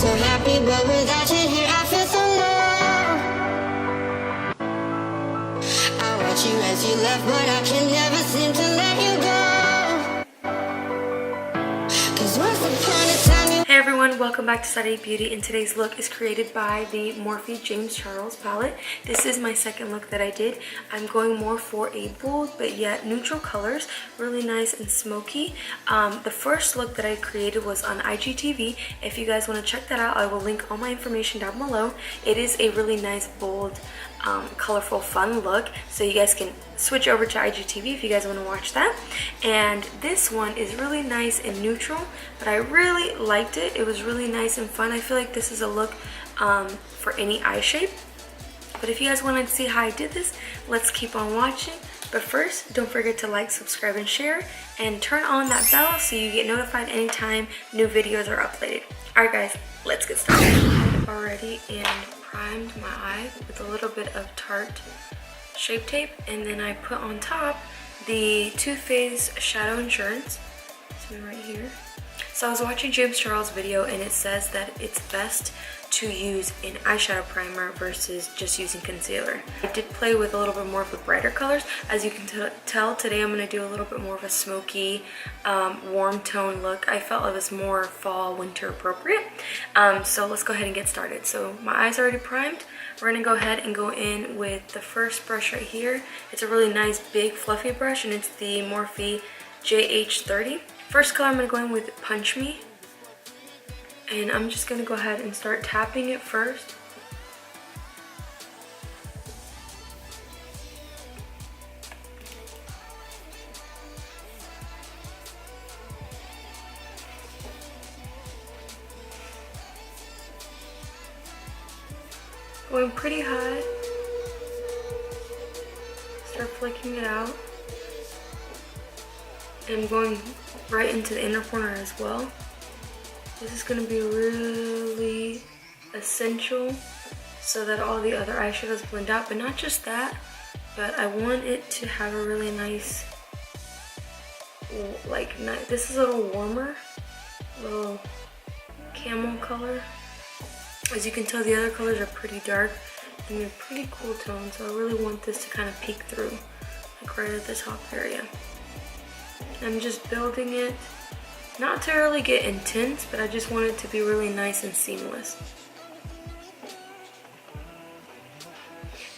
so happy, but without you here I feel so low. I watch you as you left, but I can never seem to let you go. 'Cause once upon a time you... Hey everyone, welcome back to SaraitBeauty, and today's look is created by the Morphe James Charles palette. This is my second look that I did. I'm going more for a bold but yet neutral colors, really nice and smoky. The first look that I created was on IGTV. If you guys want to check that out, I will link all my information down below. It is a really nice, bold, colorful, fun look, so you guys can switch over to IGTV if you guys want to watch that. And this one is really nice and neutral, but I really liked it. It was really nice and fun. I feel like this is a look for any eye shape. But if you guys want to see how I did this, let's keep on watching. But first, don't forget to like, subscribe, and share, and turn on that bell so you get notified anytime new videos are uploaded. Alright guys, let's get started. I've already primed my eye with a little bit of Tarte Shape Tape, and then I put on top the Too Faced Shadow Insurance. It's right here. So I was watching James Charles' video, and it says that it's best to use an eyeshadow primer versus just using concealer. I did play with a little bit more of the brighter colors. As you can tell, today I'm going to do a little bit more of a smoky, warm tone look. I felt it was more fall, winter appropriate. So let's go ahead and get started. So my eyes are already primed. We're going to go ahead and go in with the first brush right here. It's a really nice, big, fluffy brush, and it's the Morphe JH30. First color I'm going to go in with Punch Me. And I'm just going to go ahead and start tapping it first. Going pretty high. Start flicking it out. And I'm going right into the inner corner as well. This is going to be really essential so that all the other eyeshadows blend out, but not just that, but I want it to have a really nice, this is a little warmer, a little camel color. As you can tell, the other colors are pretty dark and they're pretty cool tones, so I really want this to kind of peek through, like right at the top area. I'm just building it. Not to really get intense, but I just want it to be really nice and seamless.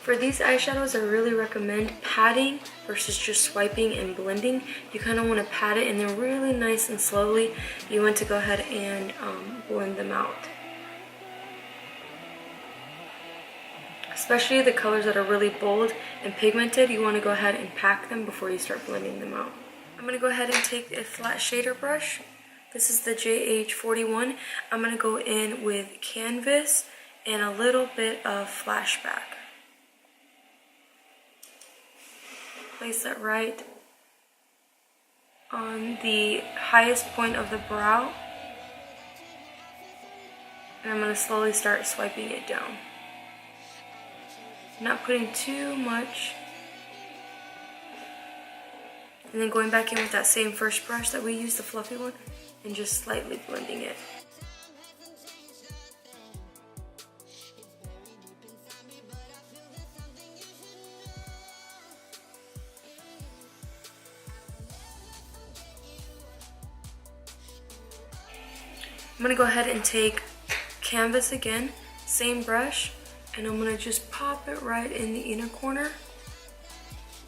For these eyeshadows, I really recommend patting versus just swiping and blending. You kind of want to pat it, and then really nice and slowly, you want to go ahead and blend them out. Especially the colors that are really bold and pigmented, you want to go ahead and pack them before you start blending them out. I'm going to go ahead and take a flat shader brush. This is the JH41. I'm going to go in with Canvas and a little bit of Flashback. Place that right on the highest point of the brow. And I'm going to slowly start swiping it down. Not putting too much. And then going back in with that same first brush that we used, the fluffy one, and just slightly blending it. I'm going to go ahead and take Canvas again, same brush, and I'm going to just pop it right in the inner corner.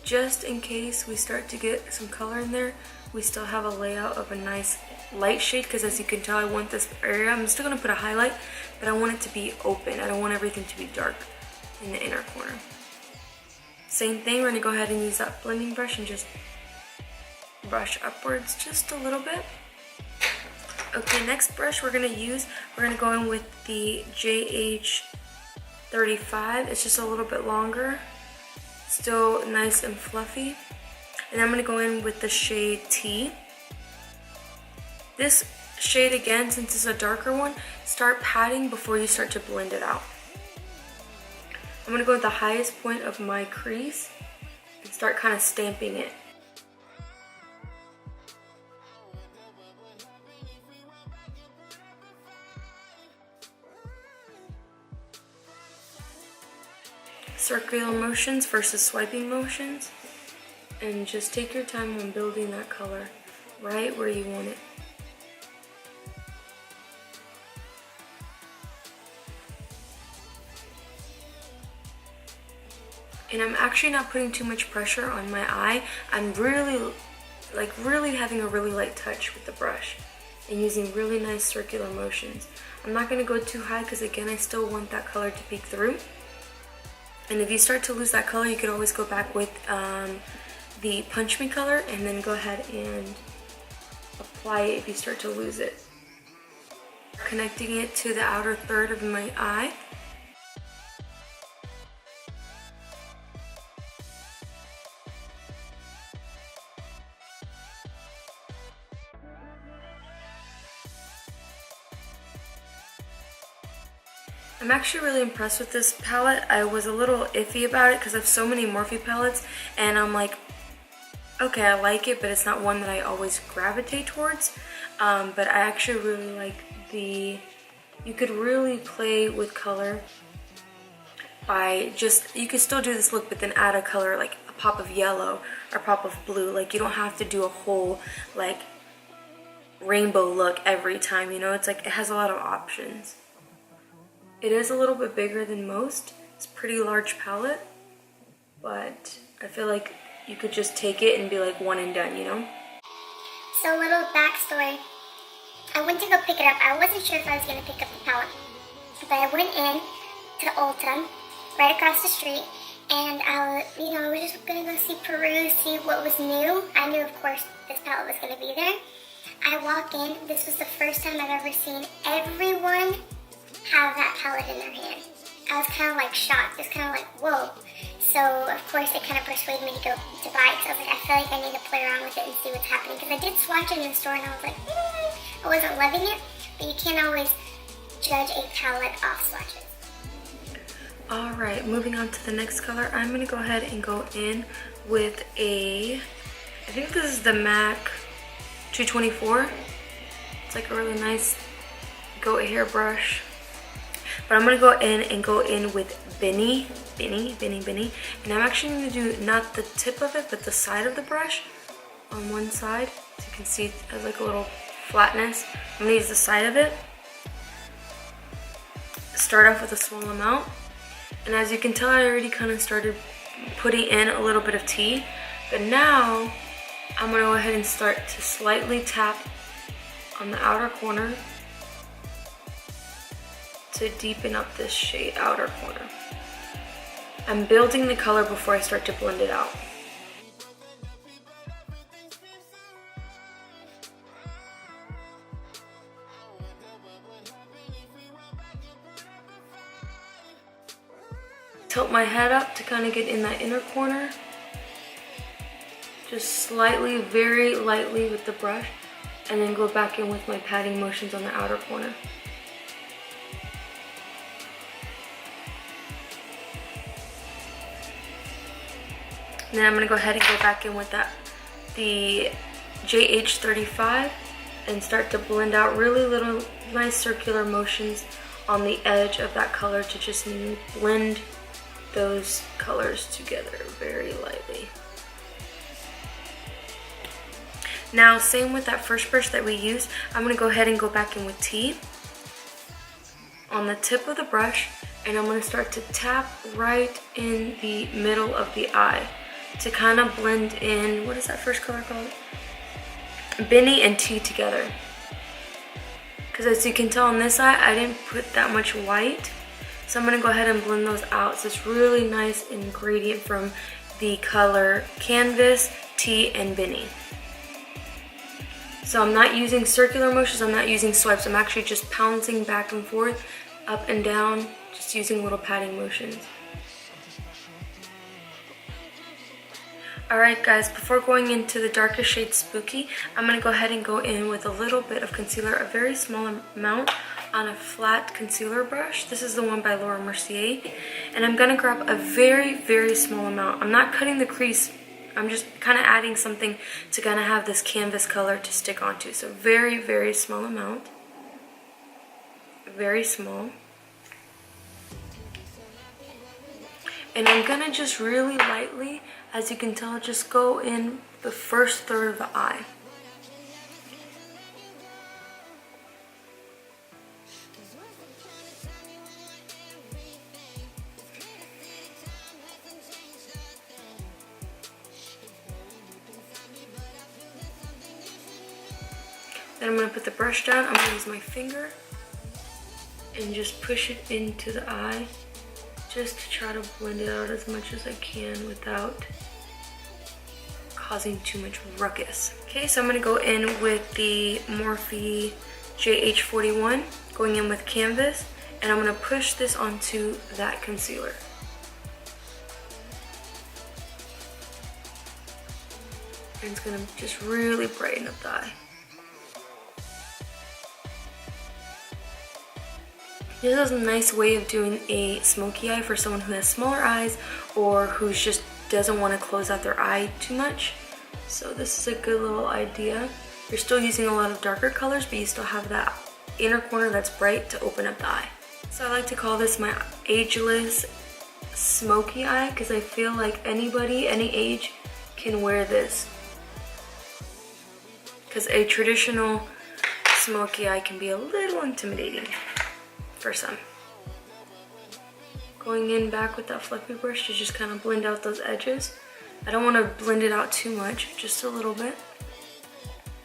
Just in case we start to get some color in there, we still have a layout of a nice light shade, because as you can tell, I want this area, I'm still going to put a highlight, but I want it to be open. I don't want everything to be dark in the inner corner. Same thing, we're going to go ahead and use that blending brush and just brush upwards just a little bit. Okay, next brush we're going to go in with the JH35. It's just a little bit longer. Still nice and fluffy. And I'm going to go in with the shade T. This shade, again, since it's a darker one, start patting before you start to blend it out. I'm going to go with the highest point of my crease and start kind of stamping it. circular motions versus swiping motions. And just take your time on building that color right where you want it. And I'm actually not putting too much pressure on my eye. I'm really having a really light touch with the brush and using really nice circular motions. I'm not going to go too high because again, I still want that color to peek through. And if you start to lose that color, you could always go back with the Punch Me color and then go ahead and apply it if you start to lose it. Connecting it to the outer third of my eye. I'm actually really impressed with this palette. I was a little iffy about it because I have so many Morphe palettes and I'm like, okay, I like it, but it's not one that I always gravitate towards. But I actually really like you could really play with color by you could still do this look, but then add a color like a pop of yellow or a pop of blue. Like you don't have to do a whole like rainbow look every time, you know? It's like it has a lot of options. It is a little bit bigger than most. It's a pretty large palette, but I feel like you could just take it and be like one and done, you know? So a little backstory. I went to go pick it up. I wasn't sure if I was going to pick up the palette, but I went in to Ulta, right across the street, and I was just going to go peruse, see what was new. I knew, of course, this palette was going to be there. I walk in. This was the first time I've ever seen everyone have that palette in their hand. I was kind of like shocked, just kind of like, whoa. So of course it kind of persuaded me to go to buy it. So I was like, I feel like I need to play around with it and see what's happening. Because I did swatch it in the store and I was like, I wasn't loving it. But you can't always judge a palette off swatches. Alright, moving on to the next color. I'm going to go ahead and go in with I think this is the MAC 224. It's like a really nice goat hair brush. But I'm going to go in and go in with Benny. And I'm actually going to do not the tip of it, but the side of the brush on one side. So you can see it has like a little flatness. I'm going to use the side of it. Start off with a small amount. And as you can tell, I already kind of started putting in a little bit of tea. But now, I'm going to go ahead and start to slightly tap on the outer corner to deepen up this shade, outer corner. I'm building the color before I start to blend it out. Tilt my head up to kind of get in that inner corner. Just slightly, very lightly with the brush, and then go back in with my patting motions on the outer corner. And then I'm going to go ahead and go back in with the JH35 and start to blend out really little nice circular motions on the edge of that color to just blend those colors together very lightly. Now, same with that first brush that we used, I'm going to go ahead and go back in with tea on the tip of the brush, and I'm going to start to tap right in the middle of the eye to kind of blend in, what is that first color called? Benny and tea together. Because as you can tell on this eye, I didn't put that much white. So I'm going to go ahead and blend those out. So it's really nice ingredient from the color Canvas, Tea, and Benny. So I'm not using circular motions, I'm not using swipes. I'm actually just pouncing back and forth, up and down, just using little patting motions. Alright guys, before going into the darkest shade Spooky, I'm going to go ahead and go in with a little bit of concealer, a very small amount on a flat concealer brush. This is the one by Laura Mercier. And I'm going to grab a very, very small amount. I'm not cutting the crease, I'm just kind of adding something to kind of have this canvas color to stick onto. So very, very small amount. Very small. And I'm gonna just really lightly, as you can tell, just go in the first third of the eye. Then I'm going to put the brush down. I'm going to use my finger and just push it into the eye, just to try to blend it out as much as I can without causing too much ruckus. Okay, so I'm going to go in with the Morphe JH41, going in with Canvas, and I'm going to push this onto that concealer. And it's going to just really brighten up the eye. This is a nice way of doing a smoky eye for someone who has smaller eyes or who just doesn't want to close out their eye too much. So this is a good little idea. You're still using a lot of darker colors, but you still have that inner corner that's bright to open up the eye. So I like to call this my ageless smoky eye because I feel like anybody, any age, can wear this. Because a traditional smoky eye can be a little intimidating for some. Going in back with that fluffy brush to just kind of blend out those edges. I don't want to blend it out too much, just a little bit.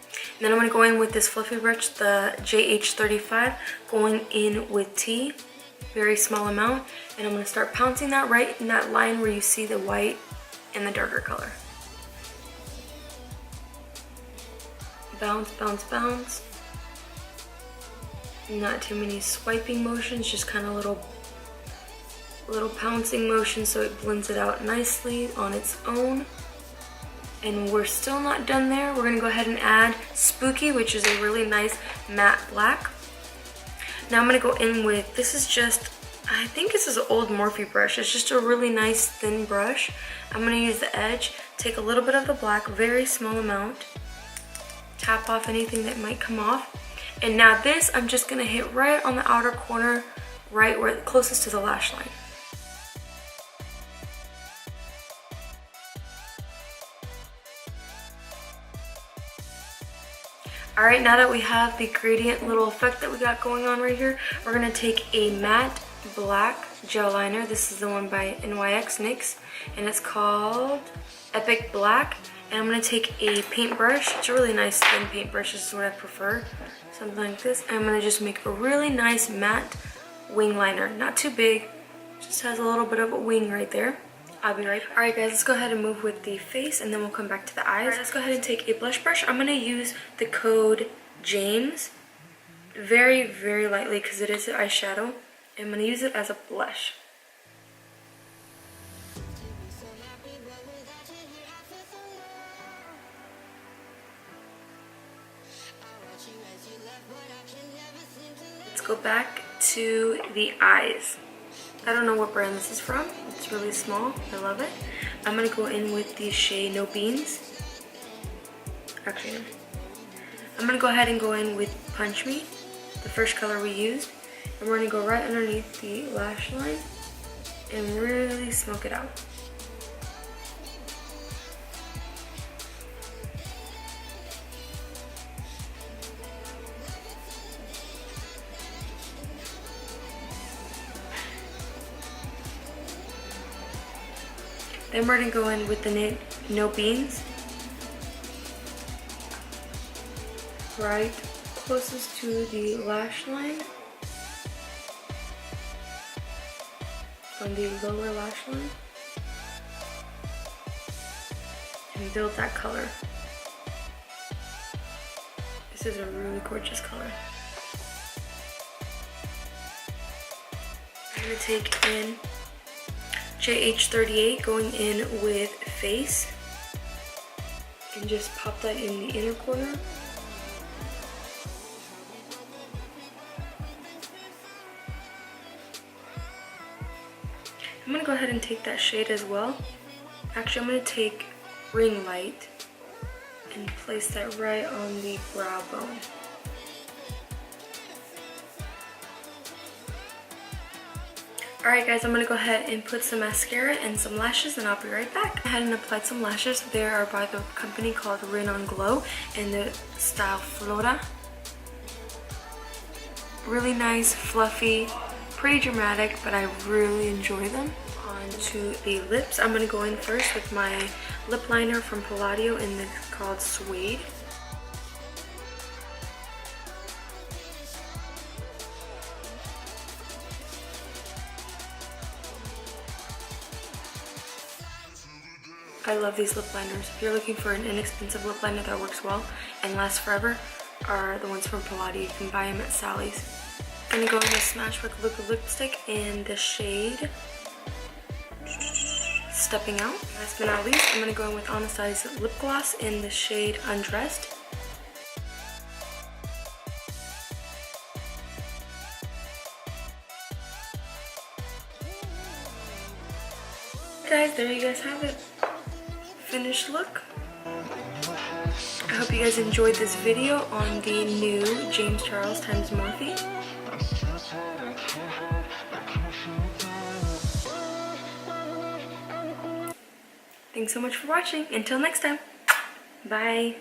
And then I'm going to go in with this fluffy brush, the JH35, going in with T, very small amount, and I'm going to start pouncing that right in that line where you see the white and the darker color. Bounce, bounce, bounce. Not too many swiping motions, just kind of little pouncing motions so it blends it out nicely on its own. And we're still not done there. We're gonna go ahead and add Spooky, which is a really nice matte black. Now I'm gonna go in with, this is just, I think this is an old Morphe brush. It's just a really nice thin brush. I'm gonna use the edge, take a little bit of the black, very small amount, tap off anything that might come off. And now this, I'm just gonna hit right on the outer corner, right where closest to the lash line. All right, now that we have the gradient little effect that we got going on right here, we're gonna take a matte black gel liner. This is the one by NYX, and it's called Epic Black. And I'm gonna take a paintbrush. It's a really nice thin paintbrush. This is what I prefer. Something like this. And I'm gonna just make a really nice matte wing liner. Not too big, just has a little bit of a wing right there. I'll be right back. Alright guys, let's go ahead and move with the face and then we'll come back to the eyes. Alright, let's go ahead and take a blush brush. I'm gonna use the code James very, very lightly because it is an eyeshadow. I'm gonna use it as a blush. Let's go back to the eyes. I don't know what brand this is from. It's really small. I love it. I'm going to go in with the shade No Beans. Actually, no. I'm going to go ahead and go in with Punch Me, the first color we used. And we're going to go right underneath the lash line and really smoke it out. Then we're going to go in with the No Beans, right closest to the lash line, on the lower lash line, and build that color. This is a really gorgeous color. I'm going to take in JH38, going in with Face, and just pop that in the inner corner. I'm going to go ahead and take that shade as well. Actually, I'm going to take Ring Light and place that right on the brow bone. Alright guys, I'm going to go ahead and put some mascara and some lashes and I'll be right back. I had and applied some lashes. They are by the company called Rin on Glow in the style Flora. Really nice, fluffy, pretty dramatic, but I really enjoy them. On to the lips. I'm going to go in first with my lip liner from Palladio in the called Suede. I love these lip liners. If you're looking for an inexpensive lip liner that works well and lasts forever, are the ones from Palladio. You can buy them at Sally's. I'm gonna go in with Smashbox liquid lipstick in the shade Stepping Out. Last but not least, I'm gonna go in with Anastasia lip gloss in the shade Undressed. Guys, there you guys have it. Finished look. I hope you guys enjoyed this video on the new James Charles x Morphe. Thanks so much for watching. Until next time. Bye.